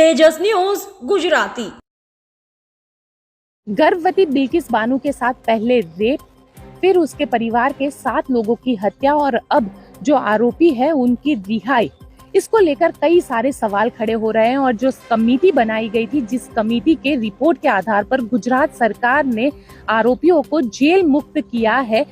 तेजस news Gujarati. गर्भवती बिल्किस बानो के साथ पहले रेप, फिर उसके परिवार के 7 लोगों की हत्या और अब जो आरोपी है उनकी रिहाई, इसको लेकर कई सारे सवाल खड़े हो रहे हैं। और जो कमेटी बनाई गई थी, जिस कमेटी के रिपोर्ट के आधार पर गुजरात सरकार ने आरोपियों को जेल मुक्त किया है,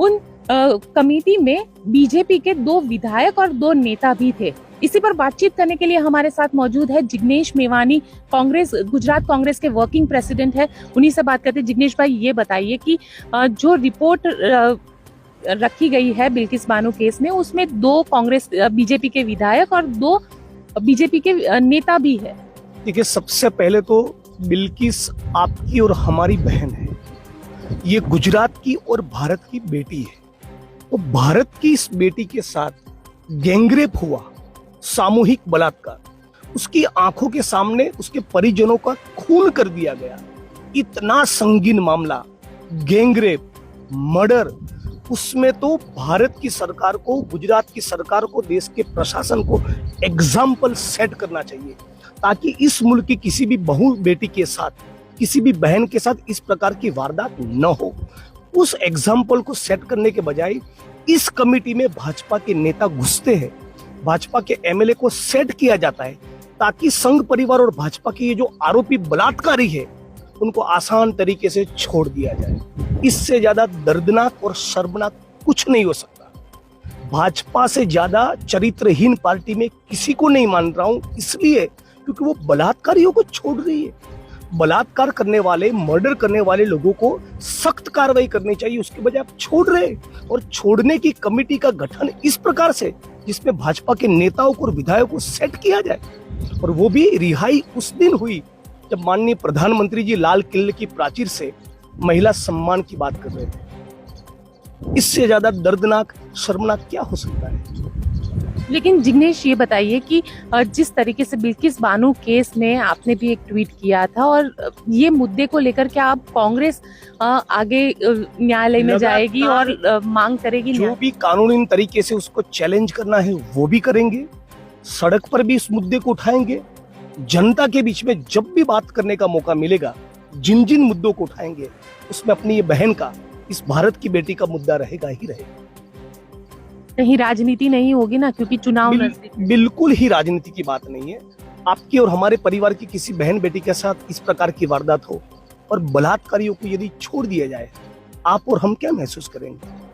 उन कमेटी में बीजेपी के 2 विधायक और 2 नेता भी थे। इसी पर बातचीत करने के लिए हमारे साथ मौजूद है जिग्नेश मेवानी, गुजरात कांग्रेस के वर्किंग प्रेसिडेंट है। उन्हीं से बात करते हैं। जिग्नेश भाई, ये बताइए कि जो रिपोर्ट रखी गई है बिल्किस बानो केस में, उसमें 2 कांग्रेस बीजेपी के विधायक और 2 बीजेपी के नेता भी है। देखिए, सबसे पहले तो बिल्किस आपकी और हमारी बहन है। ये गुजरात की और भारत की बेटी है। तो भारत की इस बेटी के साथ गैंगरेप हुआ, सामूहिक बलात्कार, उसकी आंखों के सामने उसके परिजनों का खून कर दिया गया। इतना संगीन मामला, गैंगरेप, मर्डर, उसमें तो भारत की सरकार को, गुजरात की सरकार को, देश के प्रशासन को एग्जाम्पल सेट करना चाहिए, ताकि इस मुल्क की किसी भी बहू बेटी के साथ, किसी भी बहन के साथ इस प्रकार की वारदात न हो। उस एग्जाम्पल को सेट करने के बजाय इस कमेटी में भाजपा के नेता घुसते हैं, भाजपा के एमएलए को सेट किया जाता है, ताकि संघ परिवार और भाजपा के ये जो आरोपी बलात्कारी है उनको आसान तरीके से छोड़ दिया जाए। इससे ज्यादा दर्दनाक और शर्मनाक कुछ नहीं हो सकता। भाजपा से ज्यादा चरित्रहीन पार्टी में किसी को नहीं मान रहा हूं, इसलिए क्योंकि वो बलात्कारियों को छोड़ रही है। बलात्कार करने वाले, मर्डर करने वाले लोगों को सख्त कार्रवाई करनी चाहिए, उसके बजाय आप छोड़ रहे हैं। और छोड़ने की कमेटी का गठन इस प्रकार से, जिसमें भाजपा के नेताओं को और विधायकों को सेट किया जाए, और वो भी रिहाई उस दिन हुई जब माननीय प्रधानमंत्री जी लाल किले की प्राचीर से महिला सम्मान की बात कर रहे थे। इससे ज्यादा दर्दनाक, शर्मनाक क्या हो सकता है? लेकिन जिग्नेश, ये बताइए कि जिस तरीके से बिल्किस बानो केस में आपने भी एक ट्वीट किया था, और ये मुद्दे को लेकर क्या आप कांग्रेस आगे न्यायालय में जाएगी और मांग करेगी? जो भी कानूनी तरीके से उसको चैलेंज करना है वो भी करेंगे, सड़क पर भी इस मुद्दे को उठाएंगे, जनता के बीच में जब भी बात करने का मौका मिलेगा, जिन जिन मुद्दों को उठाएंगे उसमें अपनी ये बहन का, इस भारत की बेटी का मुद्दा रहेगा ही रहेगा। कहीं राजनीति नहीं होगी ना, क्योंकि चुनाव बिल्कुल ही राजनीति की बात नहीं है। आपकी और हमारे परिवार की किसी बहन बेटी के साथ इस प्रकार की वारदात हो और बलात्कारियों को यदि छोड़ दिया जाए, आप और हम क्या महसूस करेंगे?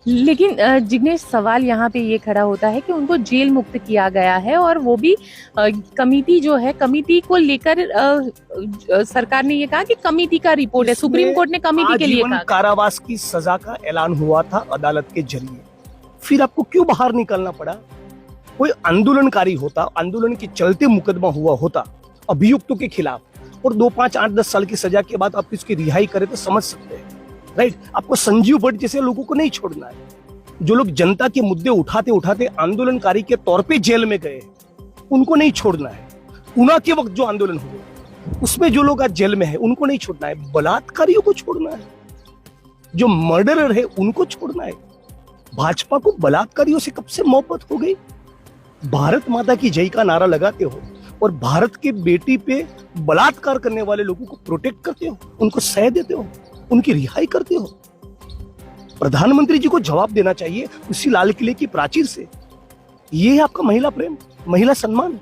लेकिन जिग्नेश, सवाल यहाँ पे ये खड़ा होता है कि उनको जेल मुक्त किया गया है, और वो भी कमेटी जो है, कमेटी को लेकर सरकार ने ये कहा कि कमेटी का रिपोर्ट है, सुप्रीम कोर्ट ने कमेटी के लिए कहा। कारावास की सजा का ऐलान हुआ था अदालत के जरिए, फिर आपको क्यों बाहर निकलना पड़ा? कोई आंदोलनकारी होता, आंदोलन के चलते मुकदमा हुआ होता अभियुक्तों के खिलाफ, और 2, 5, 8, 10 साल की सजा के बाद आप इसकी रिहाई करें तो समझ सकते हैं, राइट? आपको संजीव भट्ट जैसे लोगों को नहीं छोड़ना है। जो लोग जनता के मुद्दे उठाते उठाते आंदोलनकारी के तौर पे जेल में गए, उनको नहीं छोड़ना है। उना के वक्त जो आंदोलन हुए उसमें जो लोग आज जेल में है उनको नहीं छोड़ना है। बलात्कारियों को छोड़ना है, जो मर्डरर है उनको छोड़ना है। भाजपा को बलात्कारियों से कब से मोहब्बत हो गई? भारत माता की जय का नारा लगाते हो और भारत के बेटी पे बलात्कार करने वाले लोगों को प्रोटेक्ट करते हो, उनको सह देते हो, उनकी रिहाई करते हो। प्रधानमंत्री जी को जवाब देना चाहिए उसी लाल किले की प्राचीर से। ये है आपका महिला प्रेम, महिला सम्मान।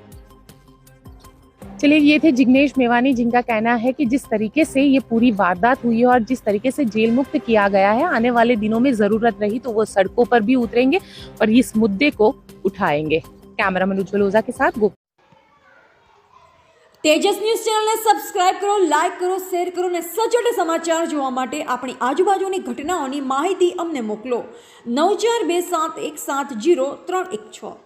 चलिए, ये थे जिग्नेश मेवानी, जिनका कहना है कि जिस तरीके से ये पूरी वारदात हुई है और जिस तरीके से जेल मुक्त किया गया है, आने वाले दिनों में जरूरत रही तो वो सड़कों पर भी उतरेंगे और इस मुद्दे को उठाएंगे। कैमरामैन उज्जवल ओझा के साथ गोप। तेजस न्यूज चैनल ने सब्सक्राइब करो, लाइक करो, शेर करो ने सचोટ समाचार જોવા માટે આપણી આજુબાજુની ઘટનાઓની માહિતી અમને મોકલો 9427170316।